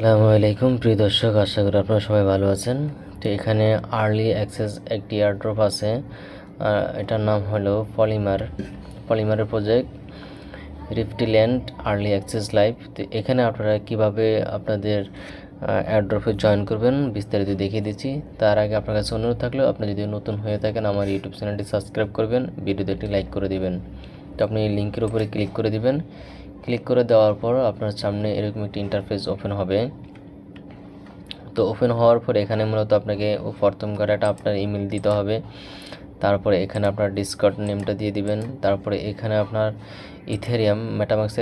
আসসালামু আলাইকুম প্রিয় দর্শক, আশা করি আপনারা সবাই ভালো আছেন। তো এখানে আর্লি অ্যাক্সেস একটি এয়ারড্রপ আছে, এটার নাম হলো পলিমারের প্রজেক্ট রিফটিল্যান্ড আর্লি অ্যাক্সেস লাইভ। তো এখানে আপনারা কিভাবে আপনাদের এয়ারড্রপে জয়েন করবেন বিস্তারিত দেখিয়ে দিচ্ছি। তার আগে আপনার কাছে অনুরোধ থাকলেও আপনি যদি নতুন হয়ে থাকেন আমার ইউটিউব চ্যানেলটি সাবস্ক্রাইব করবেন, ভিডিওতে একটি লাইক করে দিবেন। তো আপনি এই লিঙ্কের উপরে ক্লিক করে দিবেন। ক্লিক করে দেওয়ার পর আপনার সামনে এরকম একটি ইন্টারফেস ওপেন হবে। তো ওপেন হওয়ার পর এখানে মূলত আপনাকে প্রথম করে একটা আপনার ইমেল দিতে হবে। তারপরে এখানে আপনার ডিসকর্ড নেমটা দিয়ে দিবেন। তারপরে এখানে আপনার ইথেরিয়াম মেটামাক্স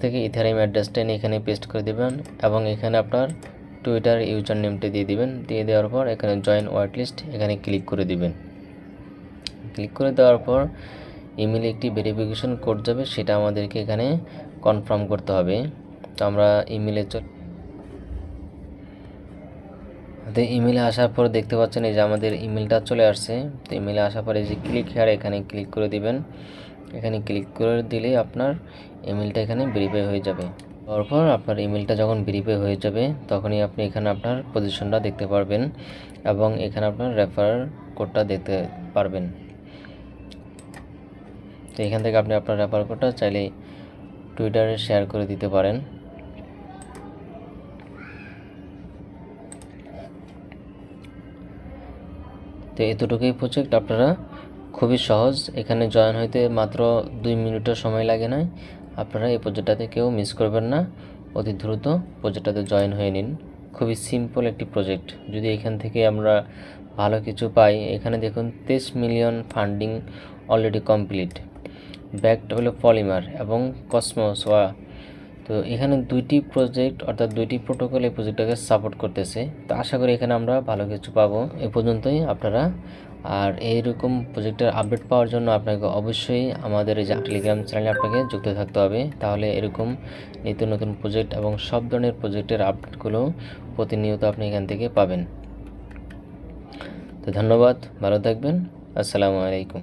থেকে ইথেরিয়াম অ্যাড্রেসটা নিয়ে এখানে পেস্ট করে দিবেন এবং এখানে আপনার টুইটার ইউজার নেমটা দিয়ে দিবেন। দিয়ে দেওয়ার পর এখানে জয়েন ওয়াইট লিস্ট এখানে ক্লিক করে দিবেন। ক্লিক করে দেওয়ার পর ইমেলে একটি ভেরিফিকেশন কোড যাবে, সেটা আমাদেরকে এখানে কনফার্ম করতে হবে। তো আমরা ইমেলে আসার পর দেখতে পাচ্ছেন এই যে আমাদের ইমেলটা চলে আসছে। তো ইমেলে আসার পরে যে ক্লিক হেয়ার এখানে ক্লিক করে দিবেন। এখানে ক্লিক করে দিলেই আপনার ইমেলটা এখানে ভেরিফাই হয়ে যাবে। তারপর আপনার ইমেলটা যখন ভেরিফাই হয়ে যাবে তখনই আপনি এখানে আপনার পজিশনটা দেখতে পারবেন এবং এখানে আপনার রেফার কোডটা দেখতে পারবেন। তো এখান থেকে আপনি আপনার রেফার কোডটা চাইলে টুইটারে শেয়ার করে দিতে পারেন। তো এতটুকুই প্রজেক্ট, আপনারা খুবই সহজ। এখানে জয়েন হইতে মাত্র 2 মিনিটের সময় লাগে না। আপনারা এই প্রজেক্টটাতে কেউ মিস করবেন না, অতি দ্রুত প্রজেক্টটাতে জয়েন হয়ে নিন। খুবই সিম্পল একটি প্রজেক্ট। যদি এখান থেকে আমরা ভালো কিছু পাই, এখানে দেখুন 23 million funding already complete, backed হলো পলিমার এবং কসমোস। তো এখানে 2টি প্রজেক্ট অর্থাৎ 2টি প্রোটোকল এই প্রজেক্টটাকে সাপোর্ট করতেছে। তো আশা করি এখানে আমরা ভালো কিছু পাবো। এ পর্যন্তই আপনারা। আর এইরকম প্রজেক্টের আপডেট পাওয়ার জন্য আপনাকে অবশ্যই আমাদের এই যে টেলিগ্রাম চ্যানেলে আপনাকে যুক্ত থাকতে হবে। তাহলে এরকম নিত্য নতুন প্রজেক্ট এবং সব ধরনের প্রজেক্টের আপডেটগুলো প্রতিনিয়ত আপনি এখান থেকে পাবেন। তো ধন্যবাদ, ভালো থাকবেন। আসসালামু আলাইকুম।